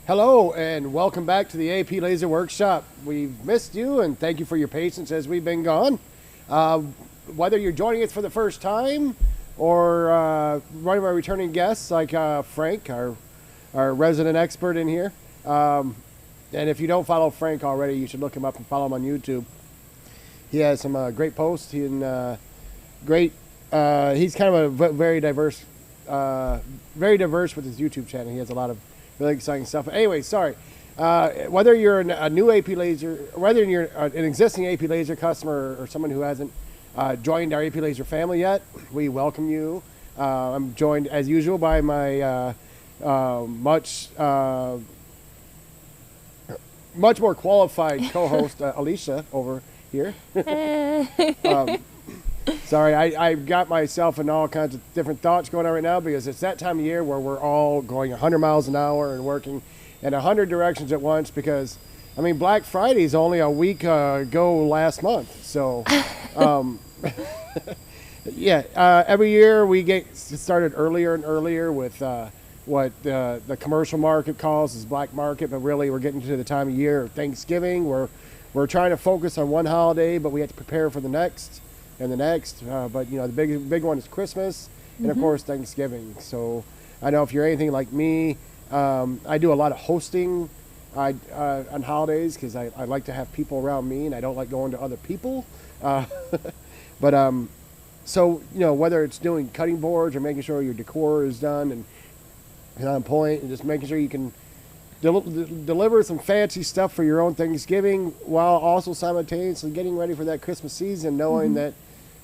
Hello and welcome back to the AP Lazer Workshop. We've missed you and thank you for your patience as we've been gone. Whether you're joining us for the first time or one of our returning guests like Frank, our resident expert in here. And if you don't follow Frank already, you should look him up and follow him on YouTube. He has some great posts and he's kind of a very diverse with his YouTube channel. He has a lot of really exciting stuff. But anyway, sorry. Whether you're a new AP Lazer, whether you're an existing AP Lazer customer or someone who hasn't joined our AP Lazer family yet, we welcome you. I'm joined, as usual, by my much more qualified co-host, Alicia, over here. Sorry, I've got myself in all kinds of different thoughts going on right now because it's that time of year where we're all going 100 miles an hour and working in 100 directions at once because, I mean, Black Friday is only a week ago last month. So, every year we get started earlier and earlier with what the commercial market calls as Black Market, but really we're getting to the time of year of Thanksgiving where we're trying to focus on one holiday, but we have to prepare for the next. And the next, but the big one is Christmas, and of course Thanksgiving. So I know if you're anything like me, I do a lot of hosting on holidays because I like to have people around me, and I don't like going to other people. So whether it's doing cutting boards or making sure your decor is done and on point, and just making sure you can deliver some fancy stuff for your own Thanksgiving while also simultaneously getting ready for that Christmas season, knowing that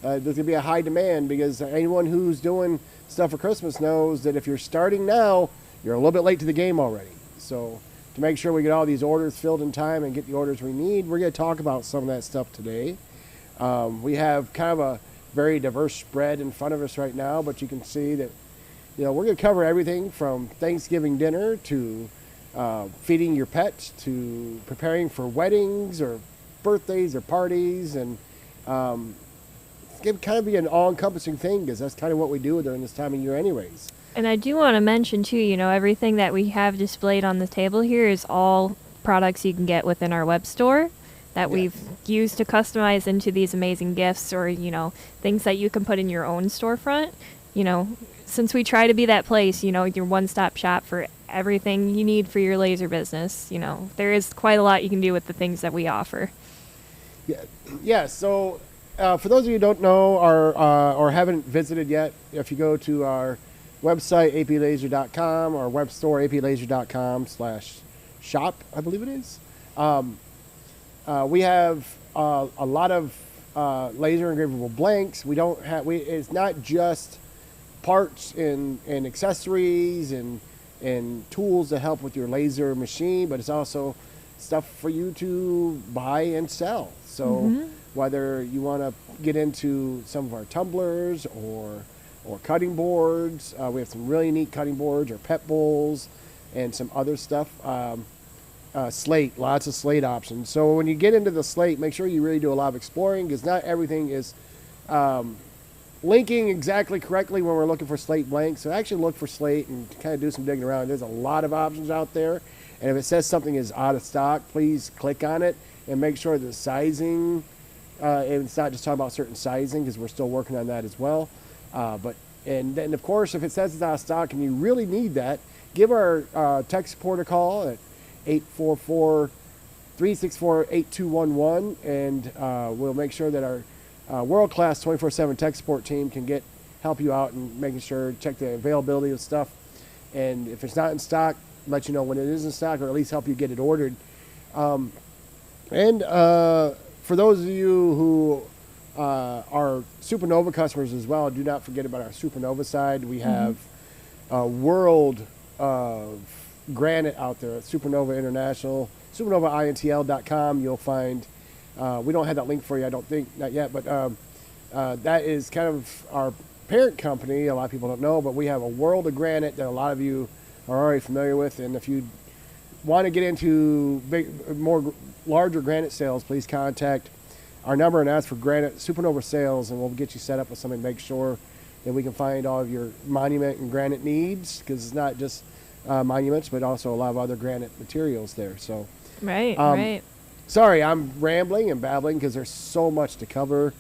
there's going to be a high demand because anyone who's doing stuff for Christmas knows that if you're starting now, you're a little bit late to the game already. So to make sure we get all these orders filled in time and get the orders we need, we're going to talk about some of that stuff today. We have kind of a very diverse spread in front of us right now, but you can see that we're going to cover everything from Thanksgiving dinner to feeding your pets to preparing for weddings or birthdays or parties, and it kind of be an all-encompassing thing because that's kind of what we do during this time of year anyways. And I do want to mention too, everything that we have displayed on the table here is all products you can get within our web store that we've used to customize into these amazing gifts or, things that you can put in your own storefront. Since we try to be that place, your one-stop shop for everything you need for your laser business, there is quite a lot you can do with the things that we offer. Yeah. So for those of you who don't know or haven't visited yet, if you go to our website, aplazer.com, or web store, aplazer.com/shop, I believe it is, we have a lot of laser engravable blanks. It's not just parts and accessories and tools to help with your laser machine, but it's also stuff for you to buy and sell. So whether you want to get into some of our tumblers or cutting boards, we have some really neat cutting boards or pet bowls and some other stuff. Slate, lots of slate options. So when you get into the slate, make sure you really do a lot of exploring because not everything is linking exactly correctly when we're looking for slate blanks. So actually look for slate and kind of do some digging around. There's a lot of options out there. And if it says something is out of stock, please click on it and make sure the sizing, and it's not just talking about certain sizing because we're still working on that as well. And then of course, if it says it's out of stock and you really need that, give our tech support a call at 844-364-8211 and we'll make sure that our world-class 24/7 tech support team can help you out and making sure, check the availability of stuff. And if it's not in stock, let you know when it is in stock or at least help you get it ordered. For those of you who are Supernova customers as well, do not forget about our Supernova side. We have a world of granite out there at Supernova International, supernovaintl.com. You'll find, we don't have that link for you, I don't think, not yet, but that is kind of our parent company. A lot of people don't know, but we have a world of granite that a lot of you are already familiar with. And if you want to get into larger granite sales, please contact our number and ask for Granite Supernova Sales, and we'll get you set up with somebody to make sure that we can find all of your monument and granite needs, because it's not just monuments, but also a lot of other granite materials there. So, Right, right. sorry, I'm rambling and babbling because there's so much to cover.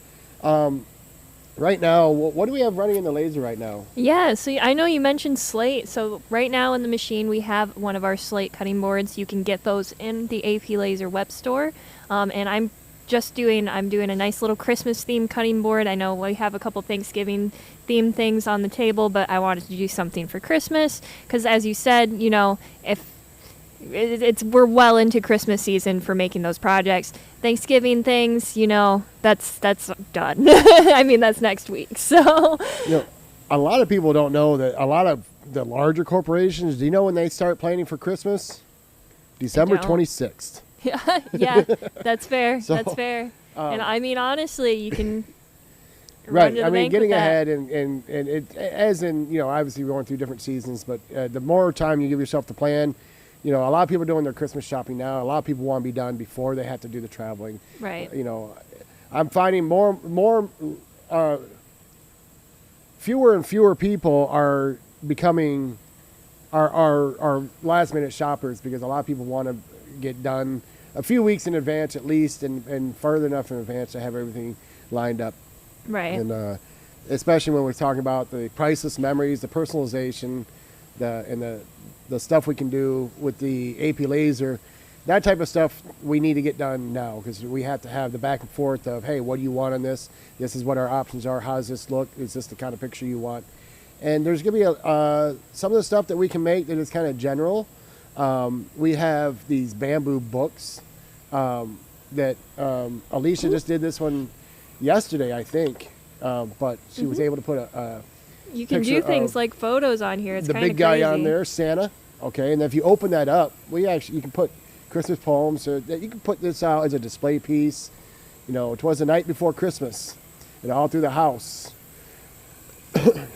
Right now, what do we have running in the laser right now? Yeah, so I know you mentioned slate. So right now in the machine we have one of our slate cutting boards. You can get those in the AP Lazer web store. And I'm doing a nice little Christmas themed cutting board. I know we have a couple Thanksgiving themed things on the table, but I wanted to do something for Christmas because, as you said, if we're well into Christmas season for making those projects. Thanksgiving things, that's done. I mean, that's next week. So, a lot of people don't know that a lot of the larger corporations, do you know when they start planning for Christmas? December 26th. Yeah, that's fair. So, that's fair. And I mean, honestly, you can. Right. I mean, getting ahead and it, as in, obviously we're going through different seasons, but the more time you give yourself to plan, a lot of people are doing their Christmas shopping now. A lot of people want to be done before they have to do the traveling. Right. I'm finding fewer and fewer people are becoming our last minute shoppers because a lot of people want to get done a few weeks in advance at least and further enough in advance to have everything lined up. Right. And especially when we're talking about the priceless memories, the personalization, the stuff we can do with the AP Lazer, that type of stuff we need to get done now because we have to have the back and forth of, hey, what do you want on this? This is what our options are. How does this look? Is this the kind of picture you want? And there's going to be some of the stuff that we can make that is kind of general. We have these bamboo books that Alicia just did this one yesterday, I think, but she was able to put a you can do things like photos on here. It's the kind of big guy crazy. on there, Santa. Okay, and if you open that up, you can put Christmas poems. So that you can put this out as a display piece. It was the night before Christmas, and all through the house.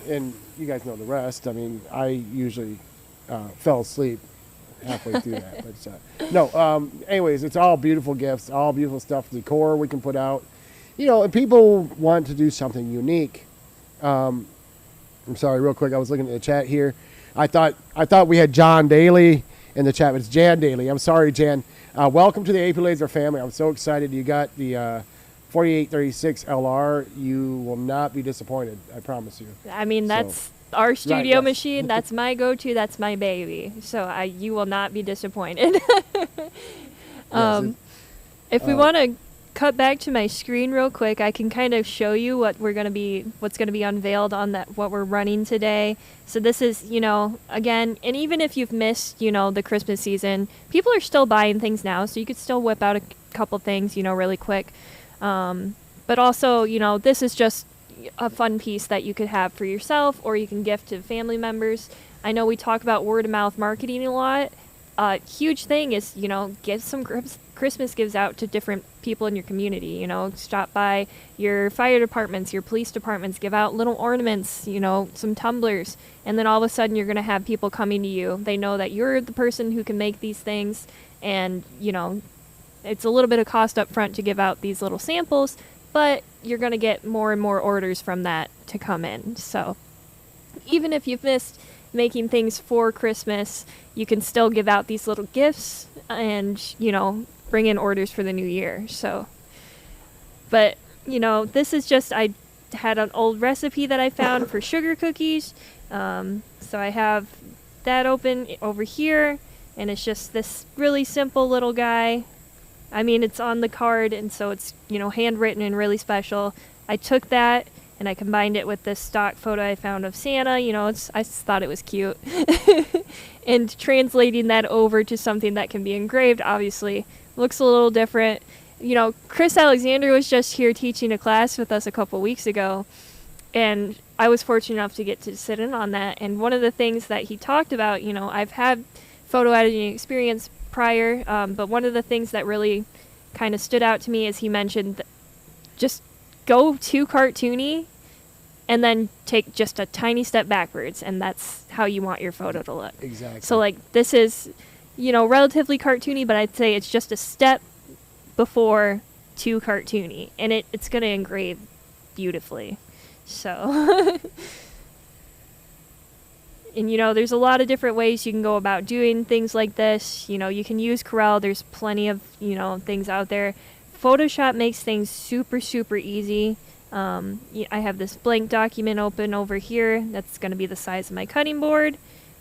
And you guys know the rest. I mean, I usually fell asleep halfway through that. But anyways, it's all beautiful gifts, all beautiful stuff, decor we can put out. And people want to do something unique. I'm sorry, real quick. I was looking at the chat here. I thought we had John Daly in the chat, but it's Jan Daly. I'm sorry, Jan. Welcome to the AP Lazer family. I'm so excited you got the 4836 LR. You will not be disappointed. I promise you. I mean, that's our studio machine. That's my go-to. That's my baby. So you will not be disappointed. If we want to cut back to my screen real quick, I can kind of show you what's going to be unveiled on what we're running today. So this is, again, and even if you've missed, the Christmas season, people are still buying things now, so you could still whip out a couple things, really quick. But also, this is just a fun piece that you could have for yourself or you can gift to family members. I know we talk about word of mouth marketing a lot. Huge thing is, get some Christmas gifts out to different people in your community. Stop by your fire departments, your police departments, give out little ornaments, some tumblers, and then all of a sudden you're going to have people coming to you. They know that you're the person who can make these things, and, it's a little bit of cost up front to give out these little samples, but you're going to get more and more orders from that to come in. So even if you've missed making things for Christmas, you can still give out these little gifts and, bring in orders for the new year. So, but, this is just, I had an old recipe that I found for sugar cookies. So I have that open over here, and it's just this really simple little guy. I mean, it's on the card, and so it's, handwritten and really special. I took that and I combined it with this stock photo I found of Santa. I just thought it was cute. And translating that over to something that can be engraved, obviously, looks a little different. Chris Alexander was just here teaching a class with us a couple weeks ago, and I was fortunate enough to get to sit in on that. And one of the things that he talked about, I've had photo editing experience prior, but one of the things that really kind of stood out to me is he mentioned just go too cartoony and then take just a tiny step backwards, and that's how you want your photo to look. Exactly. So this is, relatively cartoony, but I'd say it's just a step before too cartoony, and it's going to engrave beautifully. So And, there's a lot of different ways you can go about doing things like this. You can use Corel. There's plenty of, things out there. Photoshop makes things super, super easy. I have this blank document open over here. That's going to be the size of my cutting board.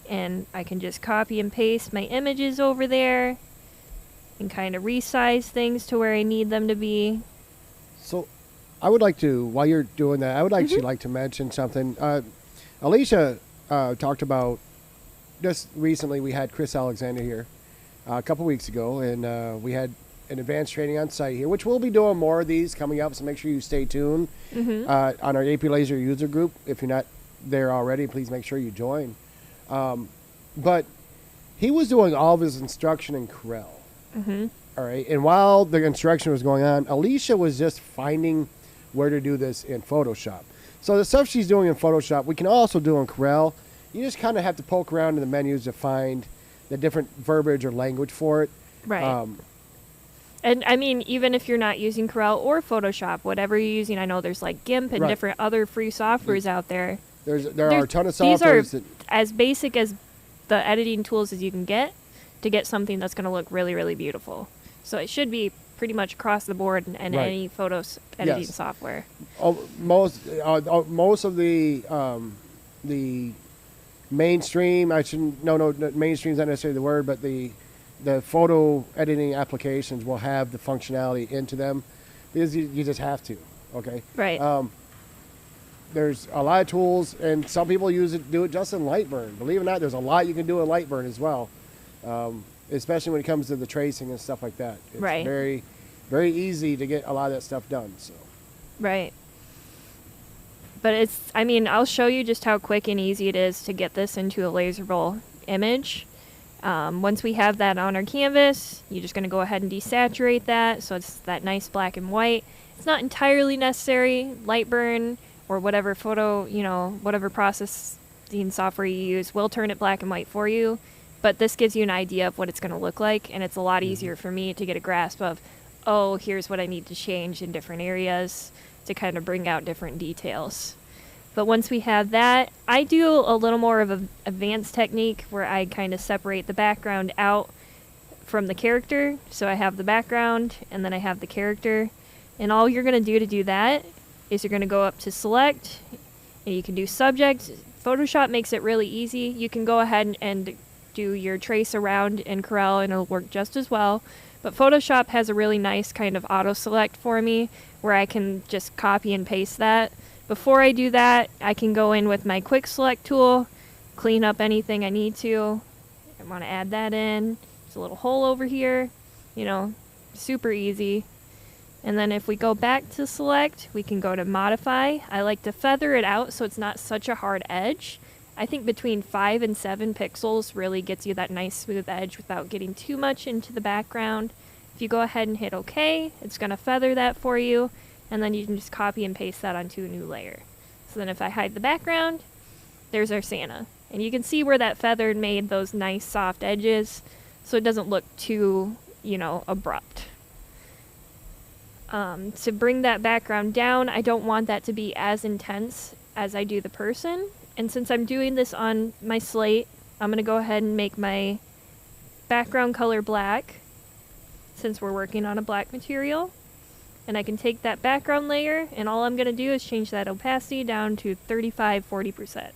And I can just copy and paste my images over there and kind of resize things to where I need them to be. So I would like to, while you're doing that, I would actually like to mention something. Alicia talked about, just recently we had Chris Alexander here a couple weeks ago, and we had an advanced training on site here, which we'll be doing more of these coming up, so make sure you stay tuned on our AP Lazer user group. If you're not there already, please make sure you join. But he was doing all of his instruction in Corel. All right, and while the instruction was going on, Alicia was just finding where to do this in Photoshop. So the stuff she's doing in Photoshop, we can also do in Corel. You just kind of have to poke around in the menus to find the different verbiage or language for it. Right. And I mean, even if you're not using Corel or Photoshop, whatever you're using, I know there's like GIMP and different other free softwares out there. There are a ton of these softwares are as basic as the editing tools as you can get to get something that's going to look really, really beautiful. So it should be pretty much across the board in any photos editing software. Most of the mainstream, mainstream's not necessarily the word, but the photo editing applications will have the functionality into them because you just have to. Okay. Right. There's a lot of tools, and some people do it just in LightBurn. Believe it or not, there's a lot you can do in LightBurn as well, especially when it comes to the tracing and stuff like that. It's very, very easy to get a lot of that stuff done. So. Right. But I'll show you just how quick and easy it is to get this into a laserdisc image. Once we have that on our canvas, you're just going to go ahead and desaturate that so it's that nice black and white. It's not entirely necessary. LightBurn or whatever whatever processing software you use will turn it black and white for you. But this gives you an idea of what it's going to look like, and it's a lot easier for me to get a grasp of, here's what I need to change in different areas to kind of bring out different details. But once we have that, I do a little more of an advanced technique where I kind of separate the background out from the character. So I have the background, and then I have the character. And all you're going to do that is you're going to go up to select, and you can do subject. Photoshop makes it really easy. You can go ahead and do your trace around in Corel, and it'll work just as well. But Photoshop has a really nice kind of auto select for me where I can just copy and paste that. Before I do that, I can go in with my quick select tool, clean up anything I need to. I want to add that in. There's a little hole over here, super easy. And then if we go back to select, we can go to modify. I like to feather it out so it's not such a hard edge. I think between 5 and 7 pixels really gets you that nice smooth edge without getting too much into the background. If you go ahead and hit OK, it's going to feather that for you, and then you can just copy and paste that onto a new layer. So then if I hide the background, there's our Santa. And you can see where that feathered made those nice soft edges, so it doesn't look too, abrupt. To bring that background down, I don't want that to be as intense as I do the person. And since I'm doing this on my slate, I'm going to go ahead and make my background color black, since we're working on a black material. And I can take that background layer, and all I'm going to do is change that opacity down to 35-40%.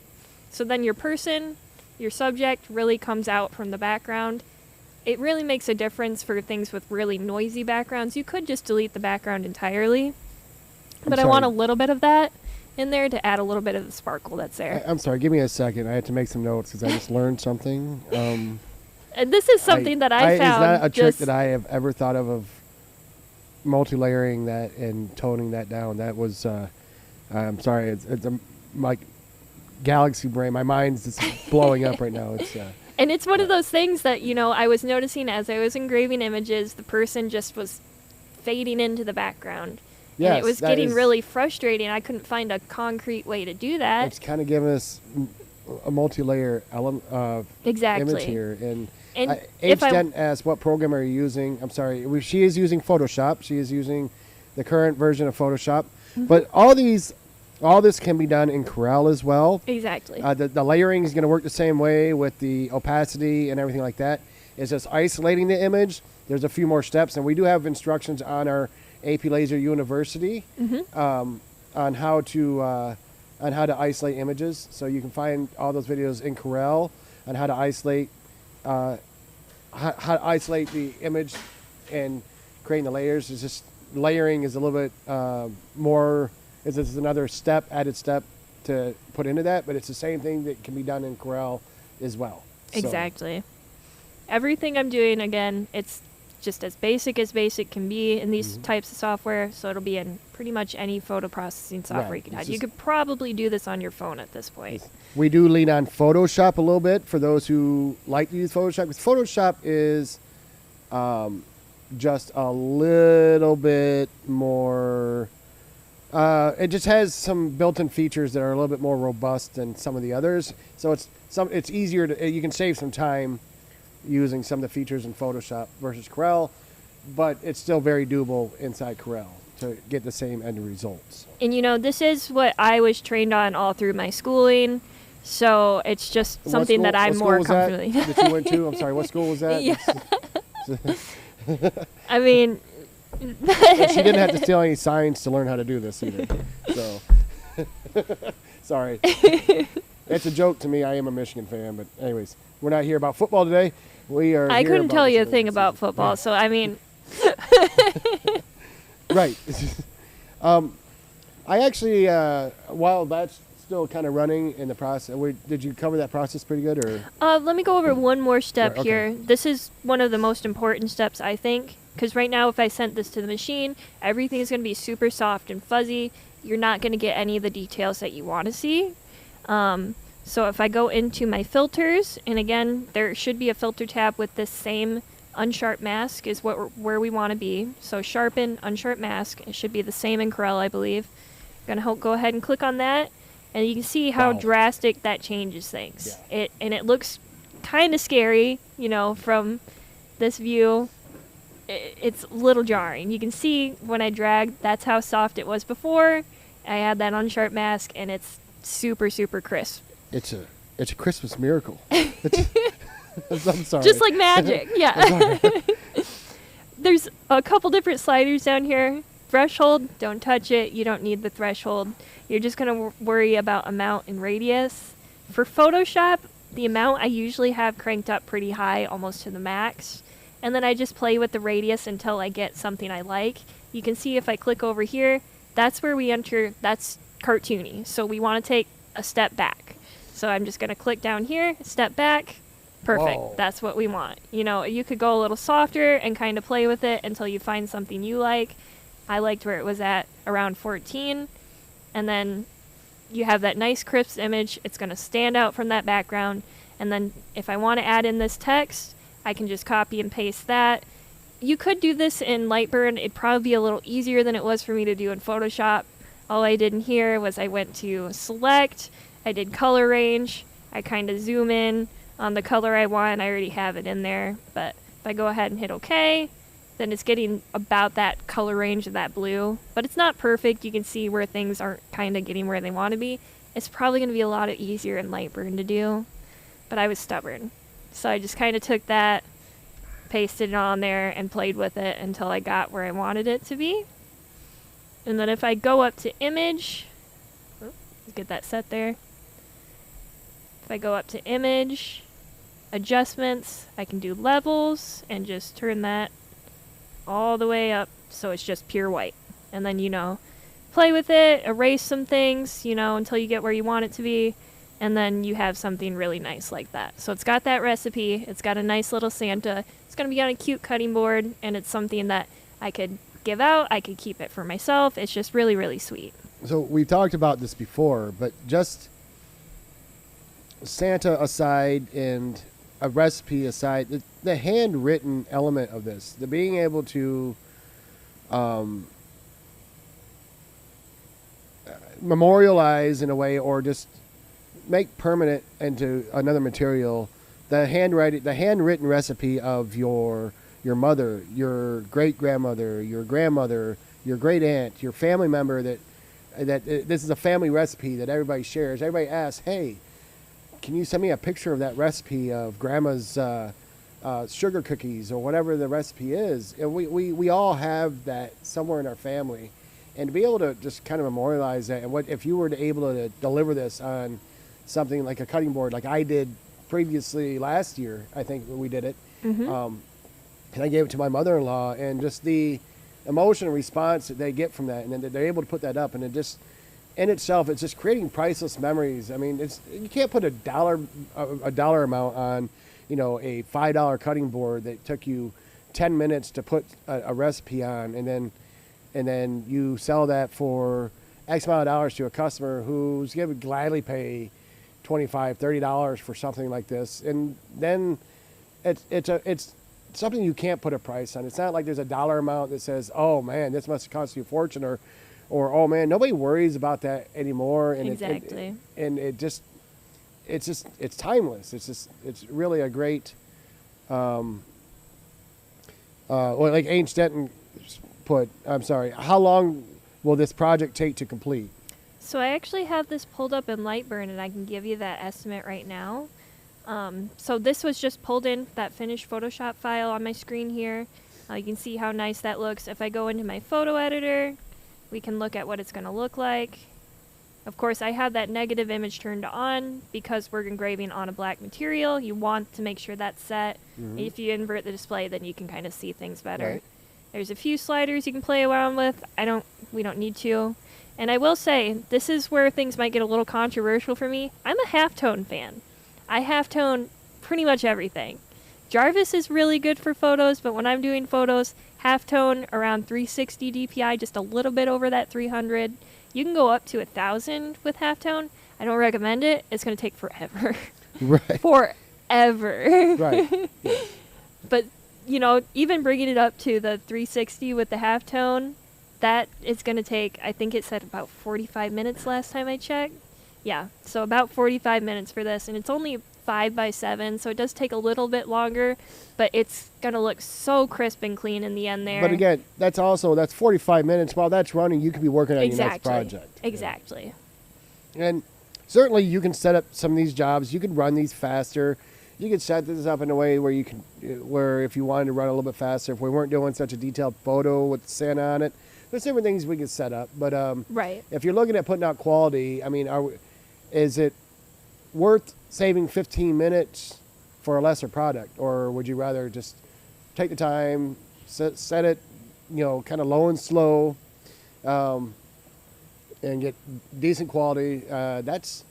So then your person, your subject, really comes out from the background. It really makes a difference for things with really noisy backgrounds. You could just delete the background entirely, but I want a little bit of that in there to add a little bit of the sparkle that's there. I'm sorry, give me a second. I had to make some notes because I just learned something. And this is something that I found. It's not a trick that I have ever thought of multi-layering that and toning that down. That was, I'm sorry, it's my galaxy brain. My mind's just blowing up right now. And it's one of those things that, I was noticing as I was engraving images, the person just was fading into the background. Yes, and it was getting really frustrating. I couldn't find a concrete way to do that. It's kind of giving us a multi-layer image here. And H. Dent asked, what program are you using? I'm sorry. She is using Photoshop. She is using the current version of Photoshop. Mm-hmm. But all these All this can be done in Corel as well. Exactly. The layering is going to work the same way with the opacity and everything like that. It's just isolating the image. There's a few more steps, and we do have instructions on our AP Lazer University on how to isolate images. So you can find all those videos in Corel on how to isolate how to isolate the image and creating the layers. It's just layering is a little bit more. This is another added step to put into that, but it's the same thing that can be done in Corel as well. Exactly. Everything I'm doing, again, it's just as basic can be in these types of software, so it'll be in pretty much any photo processing software you can have. You could probably do this on your phone at this point. We do lean on Photoshop a little bit for those who like to use Photoshop, because Photoshop is just a little bit more... it just has some built-in features that are a little bit more robust than some of the others. So it's easier to... You can save some time using some of the features in Photoshop versus Corel, but it's still very doable inside Corel to get the same end results. And this is what I was trained on all through my schooling, so it's just something that I'm more comfortable that you went to? I'm sorry, what school was that? Yeah. I mean... She didn't have to steal any signs to learn how to do this either. So, sorry. It's a joke to me. I am a Michigan fan, but anyways, we're not here about football today. We are. I couldn't tell you a thing about football, yeah. So I mean. Right. I actually, while that's still kind of running in the process, did you cover that process pretty good, or? Let me go over one more step okay. here. This is one of the most important steps, I think, because right now if I sent this to the machine, everything is going to be super soft and fuzzy. You're not going to get any of the details that you want to see. So if I go into my filters, and again, there should be a filter tab with this same unsharp mask is where we want to be. So sharpen, unsharp mask. It should be the same in Corel, I believe. I'm going to go ahead and click on that, and you can see how drastic that changes things. Yeah. It looks kind of scary, from this view. It's a little jarring. You can see when I drag, that's how soft it was before. I had that unsharp mask, and it's super, super crisp. It's a Christmas miracle. I'm sorry. Just like magic, yeah. There's a couple different sliders down here. Threshold, don't touch it. You don't need the threshold. You're just going to worry about amount and radius. For Photoshop, the amount I usually have cranked up pretty high, almost to the max. And then I just play with the radius until I get something I like. You can see if I click over here, that's where we enter, that's cartoony. So we want to take a step back. So I'm just going to click down here, step back. Perfect. Whoa. That's what we want. You could go a little softer and kind of play with it until you find something you like. I liked where it was at around 14. And then you have that nice crisp image. It's going to stand out from that background. And then if I want to add in this text, I can just copy and paste that. You could do this in LightBurn. It'd probably be a little easier than it was for me to do in Photoshop. All I did in here was I went to select, I did color range, I kind of zoom in on the color I want. I already have it in there, but if I go ahead and hit OK, then it's getting about that color range of that blue. But it's not perfect. You can see where things aren't kind of getting where they want to be. It's probably going to be a lot easier in LightBurn to do, but I was stubborn. So I just kind of took that, pasted it on there, and played with it until I got where I wanted it to be. And then if I go up to image, get that set there. If I go up to image, adjustments, I can do levels and just turn that all the way up so it's just pure white. And then, play with it, erase some things, until you get where you want it to be. And then you have something really nice like that. So it's got that recipe. It's got a nice little Santa. It's going to be on a cute cutting board, and it's something that I could give out. I could keep it for myself. It's just really, really sweet. So we talked about this before, but just Santa aside and a recipe aside, the handwritten element of this, the being able to memorialize in a way, or just make permanent into another material the handwritten recipe of your mother, your great grandmother, your grandmother, your great aunt, your family member that this is a family recipe that everybody shares. Everybody asks, hey, can you send me a picture of that recipe of grandma's sugar cookies or whatever the recipe is? And we all have that somewhere in our family. And to be able to just kind of memorialize that, and what if you were to able to deliver this on something like a cutting board, like I did previously last year, I think we did it, and I gave it to my mother-in-law, and just the emotion and response that they get from that, and then they're able to put that up, and it just in itself, it's just creating priceless memories. I mean, you can't put a dollar amount on, a $5 cutting board that took you 10 minutes to put a recipe on, and then you sell that for X amount of dollars to a customer who's going to gladly pay $25, $30 for something like this. And then it's something you can't put a price on. It's not like there's a dollar amount that says, oh man, this must have cost you a fortune, or oh man, nobody worries about that anymore. And exactly. It's timeless. It's really a great, like H. Denton put, I'm sorry, how long will this project take to complete? So I actually have this pulled up in LightBurn, and I can give you that estimate right now. So this was just pulled in, that finished Photoshop file on my screen here. You can see how nice that looks. If I go into my photo editor, we can look at what it's going to look like. Of course, I have that negative image turned on because we're engraving on a black material. You want to make sure that's set. If you invert the display, then you can kind of see things better. Right. There's a few sliders you can play around with. We don't need to. And I will say, this is where things might get a little controversial for me. I'm a halftone fan. I halftone pretty much everything. Jarvis is really good for photos, but when I'm doing photos, halftone around 360 DPI, just a little bit over that 300. You can go up to 1,000 with halftone. I don't recommend it. It's going to take forever. Right. Forever. Right. Yeah. But, even bringing it up to the 360 with the halftone, that is going to take, I think it said about 45 minutes last time I checked. Yeah, so about 45 minutes for this, and it's only 5x7, so it does take a little bit longer, but it's going to look so crisp and clean in the end there. But again, that's 45 minutes. While that's running, you could be working on your next project. Exactly. Yeah. And certainly you can set up some of these jobs. You could run these faster. You could set this up in a way where if you wanted to run a little bit faster, if we weren't doing such a detailed photo with Santa on it, there's different things we could set up. But right. If you're looking at putting out quality, I mean, is it worth saving 15 minutes for a lesser product, or would you rather just take the time, set it, kind of low and slow, and get decent quality? That's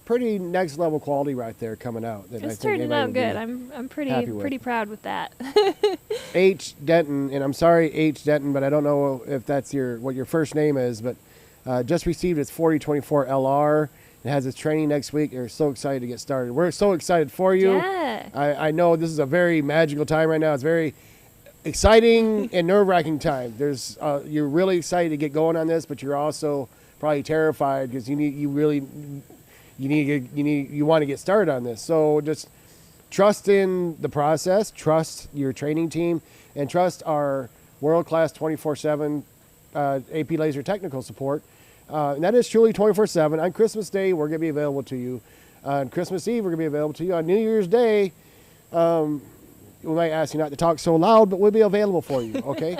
pretty next level quality right there coming out. That it's turning out good. I'm pretty proud with that. H. Denton, and I'm sorry, H. Denton, but I don't know if that's what your first name is, but just received its 4024 LR. It has its training next week. They're so excited to get started. We're so excited for you. Yeah. I know this is a very magical time right now. It's very exciting and nerve-wracking time. You're really excited to get going on this, but you're also probably terrified because you want to get started on this. So just trust in the process, trust your training team, and trust our world-class 24/7 AP Lazer technical support. And that is truly 24/7. On Christmas Day, we're going to be available to you. On Christmas Eve, we're going to be available to you. On New Year's Day, we might ask you not to talk so loud, but we'll be available for you, okay?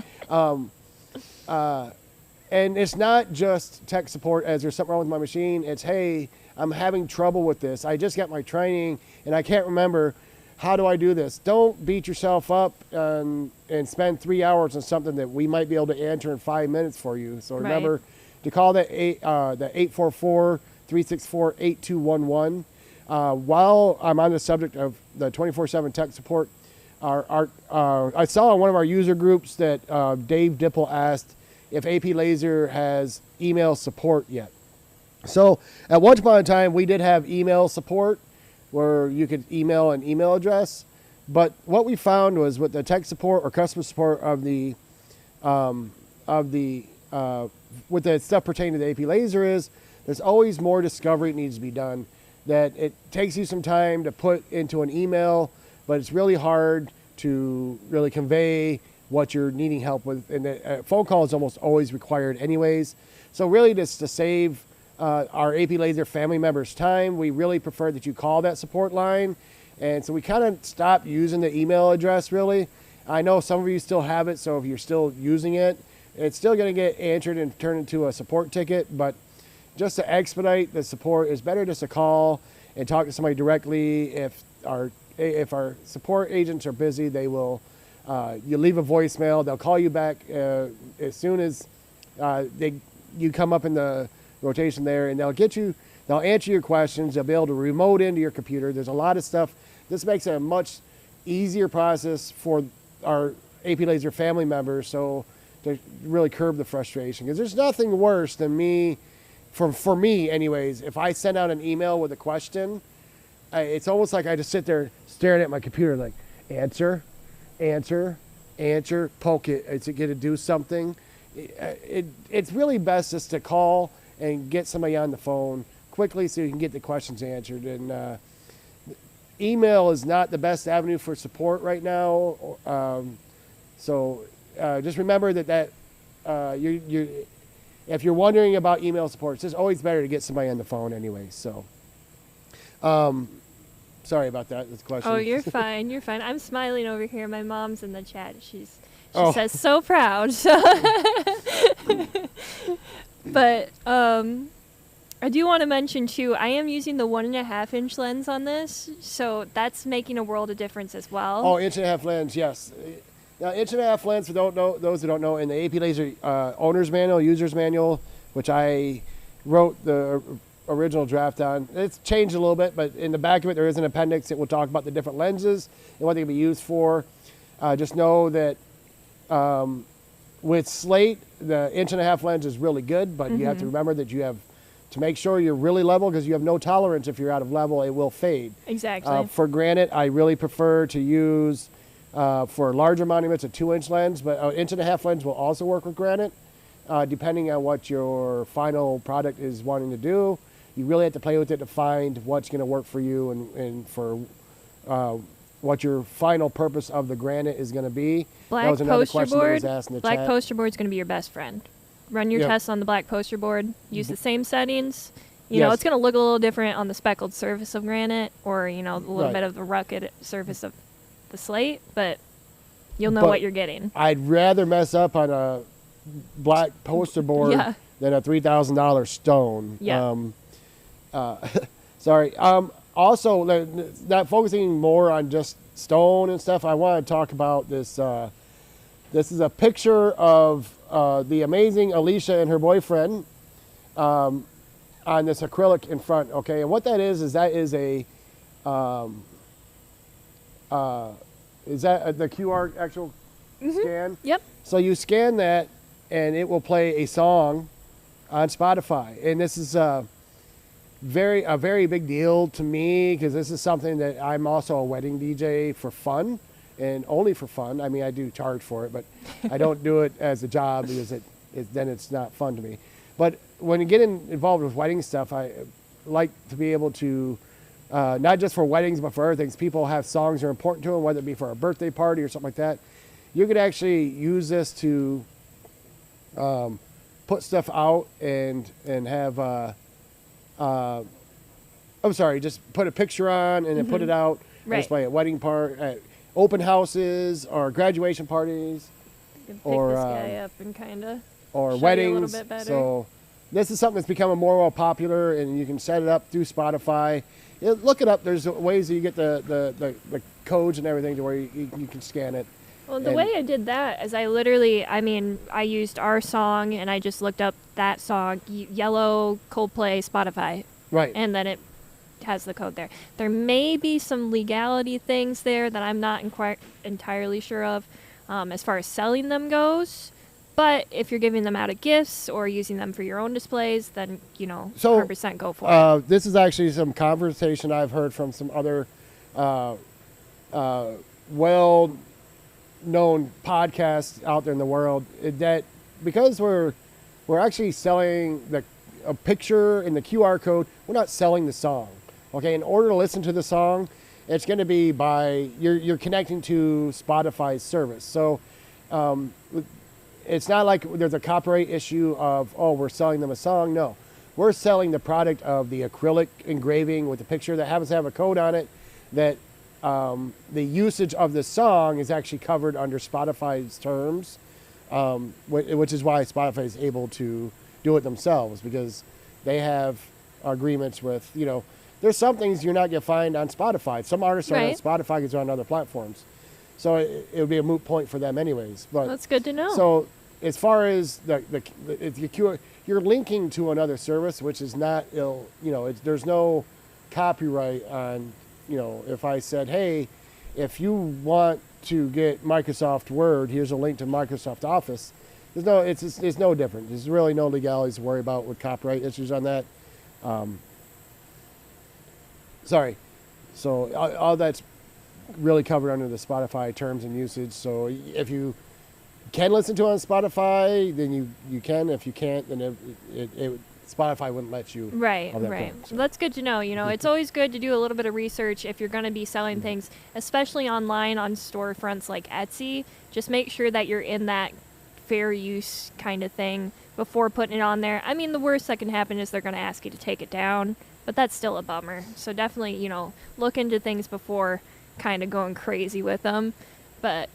And it's not just tech support as there's something wrong with my machine. It's, hey, I'm having trouble with this. I just got my training, and I can't remember. How do I do this? Don't beat yourself up and spend 3 hours on something that we might be able to answer in 5 minutes for you. So remember to call that 844-364-8211. While I'm on the subject of the 24/7 tech support, I saw in one of our user groups that Dave Dipple asked if AP Lazer has email support yet. So at one point in time, we did have email support where you could email an email address. But what we found was with the tech support or customer support with the stuff pertaining to the AP Lazer is there's always more discovery that needs to be done. That it takes you some time to put into an email, but it's really hard to really convey what you're needing help with. And a phone call is almost always required anyways. So really just to save our AP Lazer family members time, we really prefer that you call that support line. And so we kind of stopped using the email address really. I know some of you still have it, so if you're still using it, it's still going to get answered and turned into a support ticket, but just to expedite the support, it's better just to call and talk to somebody directly. If our support agents are busy, they will, you leave a voicemail, they'll call you back as soon as you come up in the rotation there, and they'll answer your questions, they'll be able to remote into your computer. There's a lot of stuff. This makes it a much easier process for our AP Lazer family members, so to really curb the frustration. Because there's nothing worse than me, for me anyways, if I send out an email with a question, it's almost like I just sit there staring at my computer like, answer, poke it. Is it going to do something? It's really best just to call and get somebody on the phone quickly so you can get the questions answered. And email is not the best avenue for support right now. So just remember that if you're wondering about email support, it's just always better to get somebody on the phone anyway. So, sorry about that. That's a question. Oh, you're fine. You're fine. I'm smiling over here. My mom's in the chat. She says so proud. But I do want to mention too, I am using the 1.5-inch lens on this, so that's making a world of difference as well. Oh, 1.5-inch lens, yes. Now, 1.5-inch lens, for those who don't know, in the AP Lazer owner's manual, user's manual, which I wrote the original draft on, it's changed a little bit, but in the back of it, there is an appendix that will talk about the different lenses and what they can be used for. Just know that with slate, the 1.5-inch lens is really good, but you have to remember that you have to make sure you're really level, because you have no tolerance. If you're out of level, it will fade. Exactly. For granite, I really prefer to use, for larger monuments, a 2-inch lens, but an 1.5-inch lens will also work with granite, depending on what your final product is wanting to do. You really have to play with it to find what's going to work for you and for what your final purpose of the granite is going to be. Black poster board. Black poster board is going to be your best friend. Run your tests on the black poster board. Use the same settings. You know, it's going to look a little different on the speckled surface of granite, or a little bit of the rugged surface of the slate, but you'll know what you're getting. I'd rather mess up on a black poster board than a $3,000 stone. Yeah. Sorry. Also, not focusing more on just stone and stuff, I want to talk about this. This is a picture of the amazing Alicia and her boyfriend on this acrylic in front. Okay, and what that is a is that the QR actual scan? Yep. So you scan that, and it will play a song on Spotify, and this is a very big deal to me, because this is something that I'm also a wedding DJ for fun, and only for fun. I mean, I do charge for it, but I don't do it as a job, because then it's not fun to me. But when you get involved with wedding stuff, I like to be able to, not just for weddings, but for other things. People have songs that are important to them, whether it be for a birthday party or something like that. You could actually use this to put stuff out and have, just put a picture on and then put it out and display at wedding at open houses or graduation parties, you can pick this guy up and kind of or show weddings. you a little bit better. So this is something that's becoming more and more popular, and you can set it up through Spotify. Look it up. There's ways that you get the codes and everything to where you can scan it. Well, the way I did that is I used our song, and I just looked up that song, Yellow, Coldplay, Spotify. Right. And then it has the code there. There may be some legality things there that I'm not entirely sure of as far as selling them goes. But if you're giving them out of gifts or using them for your own displays, then, 100% go for it. This is actually some conversation I've heard from some other well-known podcasts out there in the world, that because we're actually selling a picture and the QR code, we're not selling the song. Okay, in order to listen to the song, it's going to be you're connecting to Spotify's service. So It's not like there's a copyright issue of, oh, we're selling them a song. No, we're selling the product of the acrylic engraving with the picture that happens to have a code on it that the usage of the song is actually covered under Spotify's terms, which is why Spotify is able to do it themselves, because they have agreements with, there's some things you're not going to find on Spotify. Some artists are on Spotify because they're on other platforms. So it would be a moot point for them anyways. But that's good to know. So as far as you're linking to another service, which is not there's no copyright on, if I said, hey, if you want to get Microsoft Word, here's a link to Microsoft Office. It's no different. There's really no legalities to worry about with copyright issues on that. So all that's really covered under the Spotify terms and usage. So if you can listen to it on Spotify, then you can. If you can't, then Spotify wouldn't let you. Right. So that's good to know. It's always good to do a little bit of research if you're going to be selling things, especially online on storefronts like Etsy. Just make sure that you're in that fair use kind of thing before putting it on there. I mean, the worst that can happen is they're going to ask you to take it down, but that's still a bummer. So definitely, look into things before kind of going crazy with them. But,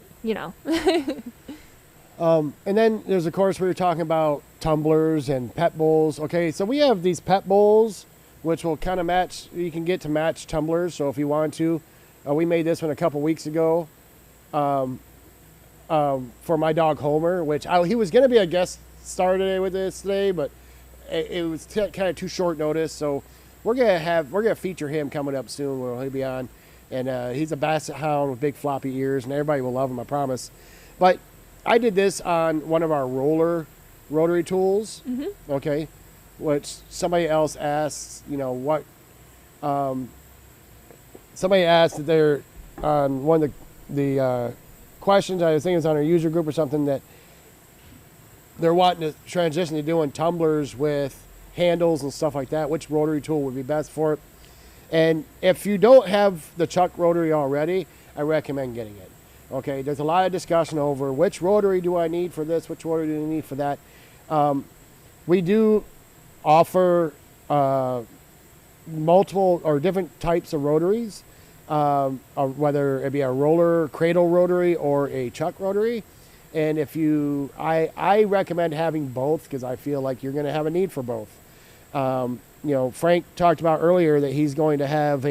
and then there's, of course, we were talking about tumblers and pet bowls. Okay, so we have these pet bowls, which will kind of match. You can get to match tumblers. So if you want to, we made this one a couple weeks ago for my dog Homer, which he was going to be a guest star today, but it was kind of too short notice. So we're gonna feature him coming up soon where he'll be on, and he's a basset hound with big floppy ears, and everybody will love him, I promise. But I did this on one of our rotary tools, okay, which somebody else asked, somebody asked that they're on one of the questions, I think it was on our user group or something, that they're wanting to transition to doing tumblers with handles and stuff like that, which rotary tool would be best for it. And if you don't have the Chuck rotary already, I recommend getting it. Okay, there's a lot of discussion over which rotary do I need for this, which rotary do I need for that. We do offer multiple or different types of rotaries, whether it be a roller cradle rotary or a Chuck rotary. And I recommend having both because I feel like you're going to have a need for both. Frank talked about earlier that he's going to have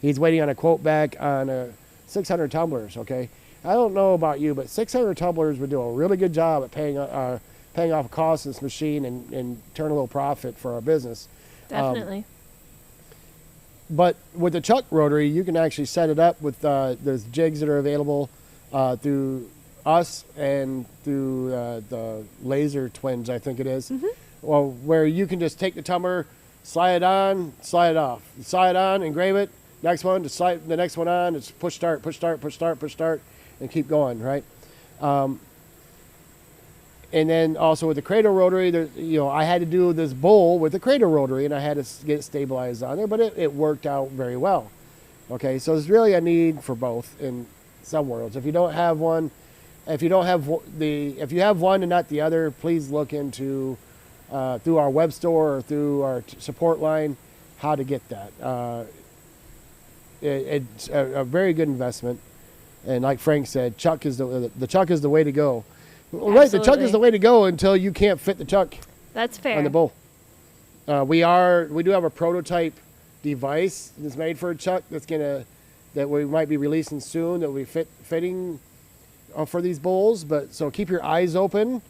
he's waiting on a quote back on 600 tumblers, okay? I don't know about you, but 600 tumblers would do a really good job at paying off costs in this machine and turn a little profit for our business. Definitely. But with the Chuck rotary, you can actually set it up with there's jigs that are available through us and through the Lazer twins, I think it is. Well, where you can just take the tumbler, slide it on, slide it off. Slide it on, engrave it. Next one, just slide the next one on. It's push start, push start, push start, push start, and keep going, right? And then also with the cradle rotary, I had to do this bowl with the cradle rotary, and I had to get it stabilized on there, but it worked out very well. Okay, so there's really a need for both in some worlds. If you don't have one, if you have one and not the other, please look into through our web store or through our support line how to get that. It's a very good investment, and like Frank said, Chuck is the Chuck is the way to go. Right, the Chuck is the way to go until you can't fit the Chuck. That's fair. On the bowl. We do have a prototype device that's made for a Chuck that we might be releasing soon that will be fitting for these bowls. But so keep your eyes open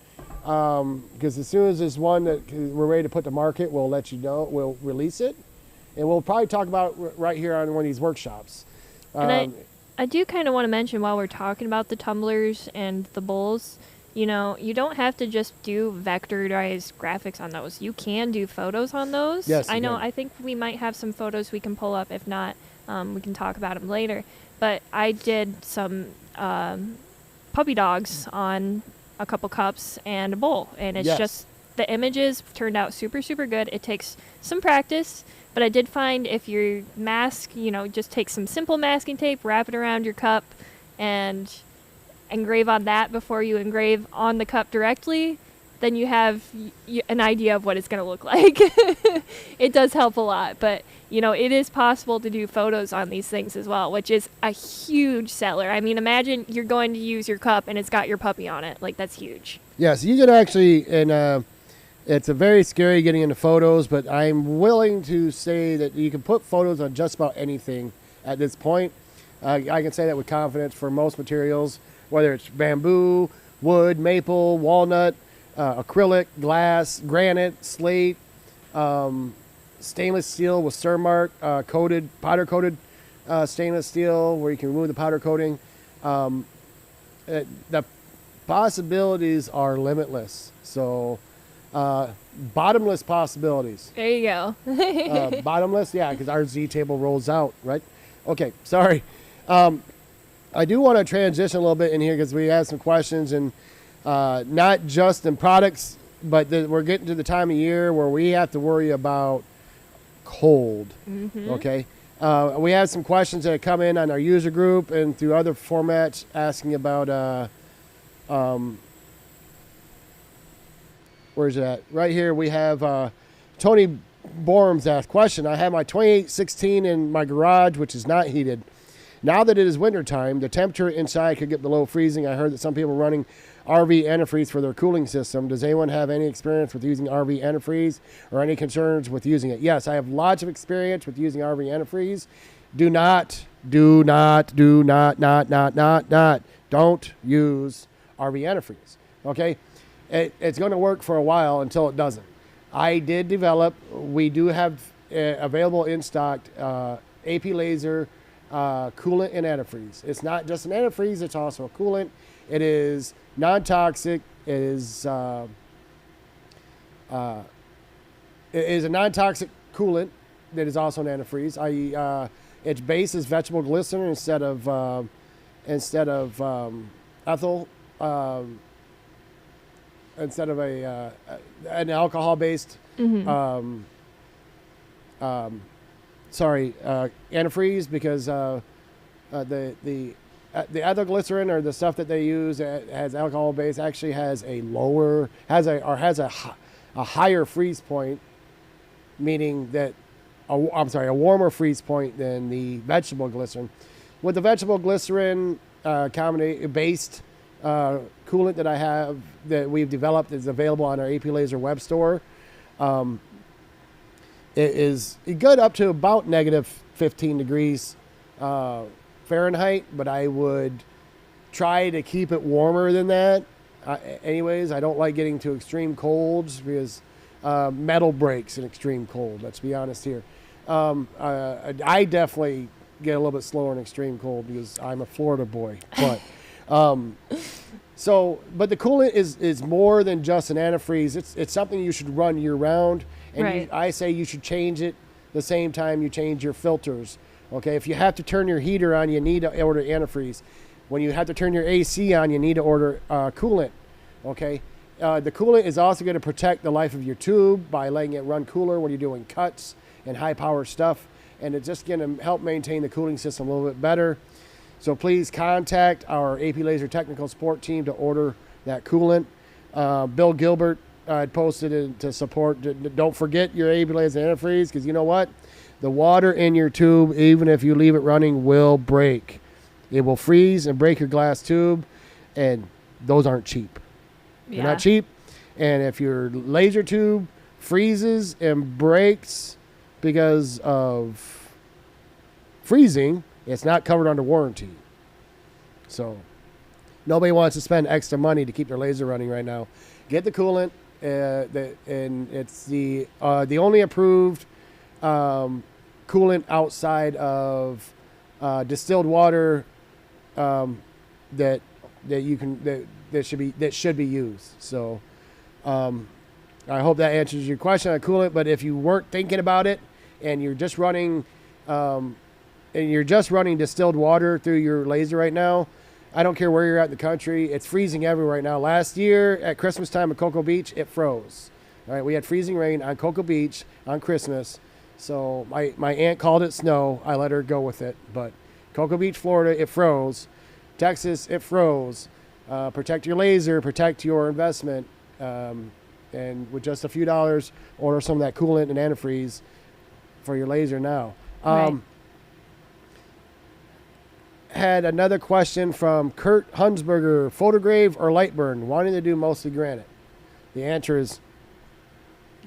because as soon as there's one that we're ready to put to market, we'll let you know. We'll release it, and we'll probably talk about it right here on one of these workshops. And I do kind of want to mention while we're talking about the tumblers and the bowls, you don't have to just do vectorized graphics on those. You can do photos on those. Yes, I know. I think we might have some photos we can pull up. If not, we can talk about them later. But I did some puppy dogs on a couple cups and a bowl, and it's just the images turned out super, super good. It takes some practice, but I did find if your mask, just take some simple masking tape, wrap it around your cup, and engrave on that before you engrave on the cup directly, then you have an idea of what it's going to look like. It does help a lot, but it is possible to do photos on these things as well, which is a huge seller. I mean, imagine you're going to use your cup and it's got your puppy on it. Like, that's huge. Yes, you can actually, and it's a very scary getting into photos, but I'm willing to say that you can put photos on just about anything at this point. I can say that with confidence for most materials, whether it's bamboo, wood, maple, walnut, acrylic, glass, granite, slate, stainless steel with Cermark, powder coated stainless steel where you can remove the powder coating. The possibilities are limitless. So bottomless possibilities. There you go. Bottomless, yeah, because our Z table rolls out, right? Okay, sorry. I do want to transition a little bit in here because we had some questions, and not just in products, but we're getting to the time of year where we have to worry about cold. Mm-hmm. Okay. We have some questions that have come in on our user group and through other formats asking about where's it at? Right here we have Tony Borms asked question. I have my 2816 in my garage, which is not heated. Now that it is wintertime, the temperature inside could get below freezing. I heard that some people are running RV antifreeze for their cooling system. Does anyone have any experience with using RV antifreeze or any concerns with using it? Yes, I have lots of experience with using RV antifreeze. Don't use RV antifreeze. Okay? It's going to work for a while until it doesn't. We do have available in stock AP Lazer coolant and antifreeze. It's not just an antifreeze, it's also a coolant. It is non-toxic. It is a non-toxic coolant that is also an antifreeze. Its base is vegetable glycerin instead of ethyl, instead of an alcohol-based antifreeze, because the ethyl glycerin, or the stuff that they use that has alcohol base, actually has a higher freeze point, meaning that a warmer freeze point than the vegetable glycerin. With the vegetable glycerin based coolant that we've developed is available on our AP Lazer web store. It is good up to about negative 15 degrees Fahrenheit, but I would try to keep it warmer than that. Anyways, I don't like getting to extreme colds because metal breaks in extreme cold. Let's be honest here. I definitely get a little bit slower in extreme cold because I'm a Florida boy. But but the coolant is more than just an antifreeze. It's something you should run year round, and right. I say you should change it the same time you change your filters. Okay, if you have to turn your heater on, you need to order antifreeze. When you have to turn your AC on, you need to order coolant. Okay, the coolant is also going to protect the life of your tube by letting it run cooler when you're doing cuts and high power stuff, and it's just going to help maintain the cooling system a little bit better. So please contact our AP Lazer technical support team to order that coolant. Bill Gilbert posted it to support. Don't forget your AP Lazer antifreeze, because you know what? The water in your tube, even if you leave it running, will break. It will freeze and break your glass tube, and those aren't cheap. They're not cheap. And if your laser tube freezes and breaks because of freezing, it's not covered under warranty. So nobody wants to spend extra money to keep their laser running right now. Get the coolant, and it's the only approved coolant outside of distilled water that should be used. So I hope that answers your question on coolant. But if you weren't thinking about it and you're just running distilled water through your laser right now, I don't care where you're at in the country, it's freezing everywhere right now. Last year at Christmas time at Cocoa Beach, it froze. All right, we had freezing rain on Cocoa Beach on Christmas. So my aunt called it snow. I let her go with it. But Cocoa Beach, Florida, it froze. Texas, it froze. protect your laser, protect your investment, and with just a few dollars, order some of that coolant and antifreeze for your laser now. Right. Had another question from Kurt Hunsberger: Photograve or LightBurn, wanting to do mostly granite. The answer is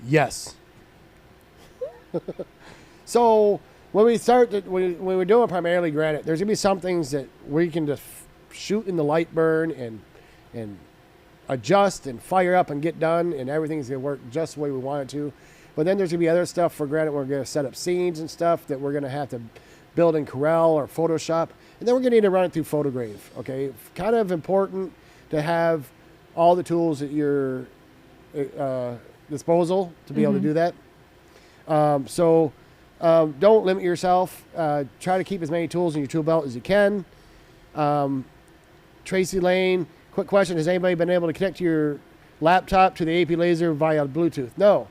yes. So when we when we're doing primarily granite, there's gonna be some things that we can just shoot in the LightBurn and adjust and fire up and get done, and everything's gonna work just the way we want it to. But then there's gonna be other stuff for granite. We're gonna set up scenes and stuff that we're gonna have to build in Corel or Photoshop, and then we're gonna need to run it through Photograve. Okay, kind of important to have all the tools at your disposal to be able to do that. So don't limit yourself. Try to keep as many tools in your tool belt as you can. Tracy Lane, quick question: has anybody been able to connect your laptop to the AP Lazer via Bluetooth? No,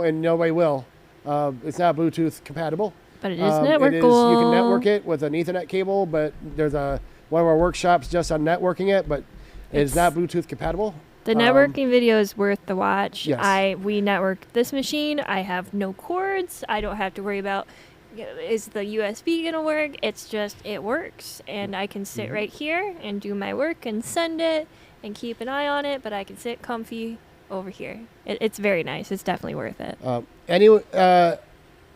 and nobody will. It's not Bluetooth compatible. But it is networkable. You can network it with an Ethernet cable, but there's one of our workshops just on networking it, but it's not Bluetooth compatible. The networking video is worth the watch. Yes. We networked this machine. I have no cords. I don't have to worry about, is the USB going to work? It's just, it works. And I can sit right here and do my work and send it and keep an eye on it, but I can sit comfy over here. It's very nice. It's definitely worth it.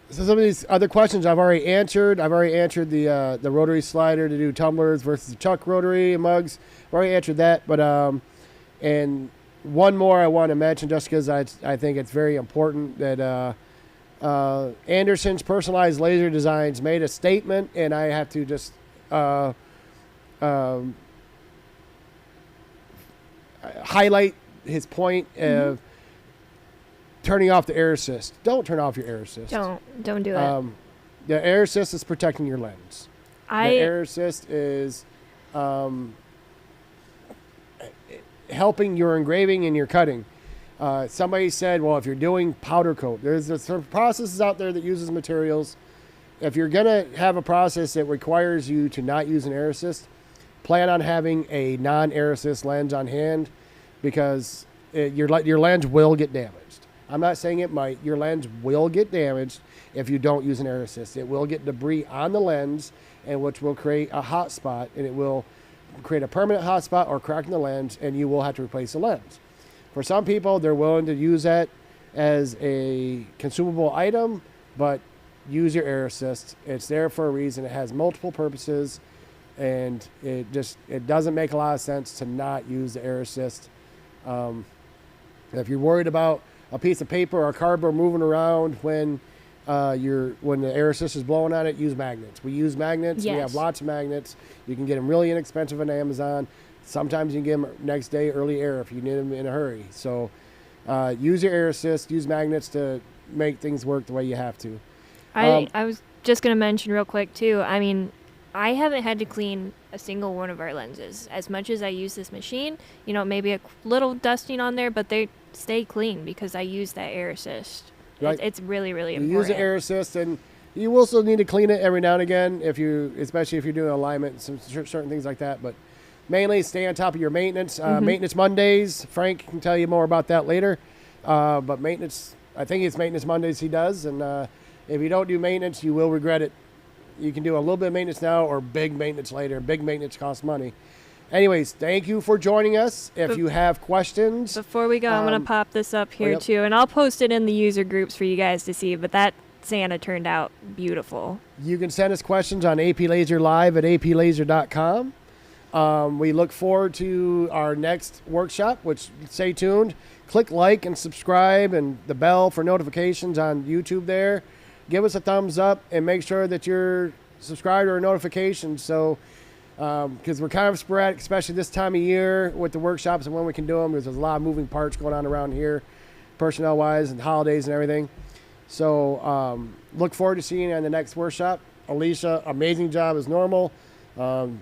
So some of these other questions I've already answered. I've already answered the rotary slider to do tumblers versus the chuck rotary and mugs. I've already answered that, but and one more I want to mention just because I think it's very important that Anderson's Personalized Laser Designs made a statement, and I have to just highlight his point of turning off the air assist. Don't turn off your air assist. Don't do it. The air assist is protecting your lens. The air assist is helping your engraving and your cutting. Somebody said, well, if you're doing powder coat, there's some processes out there that uses materials. If you're going to have a process that requires you to not use an air assist, plan on having a non-air assist lens on hand, because your lens will get damaged. I'm not saying it might. Your lens will get damaged if you don't use an air assist. It will get debris on the lens, and which will create a hot spot, and it will create a permanent hot spot or crack in the lens, and you will have to replace the lens. For some people, they're willing to use that as a consumable item, but use your air assist. It's there for a reason. It has multiple purposes, and it doesn't make a lot of sense to not use the air assist. If you're worried about a piece of paper or cardboard moving around when the air assist is blowing on it, use magnets. We use magnets. Yes. We have lots of magnets. You can get them really inexpensive on Amazon. Sometimes you can get them next day early air if you need them in a hurry. So use your air assist. Use magnets to make things work the way you have to. I was just going to mention real quick too. I mean, I haven't had to clean a single one of our lenses. As much as I use this machine, maybe a little dusting on there, but they stay clean because I use that air assist. Right. It's really, really important. You use the air assist, and you will still need to clean it every now and again, especially if you're doing alignment and some certain things like that. But mainly stay on top of your maintenance. Maintenance Mondays, Frank can tell you more about that later. But maintenance, I think it's Maintenance Mondays he does. And if you don't do maintenance, you will regret it. You can do a little bit of maintenance now or big maintenance later. Big maintenance costs money. Anyways, thank you for joining us. If you have questions. Before we go, I'm going to pop this up here too. And I'll post it in the user groups for you guys to see. But that Santa turned out beautiful. You can send us questions on AP Lazer Live at aplazer.com. We look forward to our next workshop, which stay tuned. Click like and subscribe and the bell for notifications on YouTube there. Give us a thumbs up and make sure that you're subscribed to our notifications. So, because we're kind of sporadic, especially this time of year with the workshops and when we can do them, because there's a lot of moving parts going on around here, personnel-wise and holidays and everything. So look forward to seeing you on the next workshop. Alicia, amazing job as normal. I'm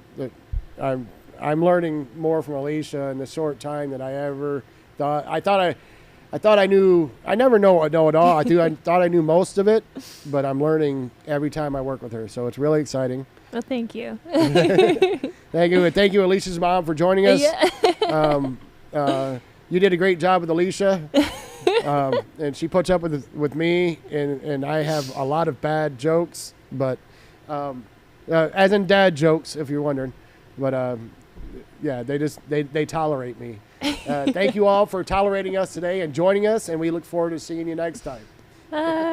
learning more from Alicia in the short time that I ever thought. I I thought I knew. I never know it all. I thought I knew most of it, but I'm learning every time I work with her. So it's really exciting. Well, thank you. Thank you, and thank you, Alicia's mom, for joining us. Yeah. You did a great job with Alicia, and she puts up with me, and I have a lot of bad jokes, but as in dad jokes, if you're wondering. But yeah, they tolerate me. Thank you all for tolerating us today and joining us, and we look forward to seeing you next time. Bye.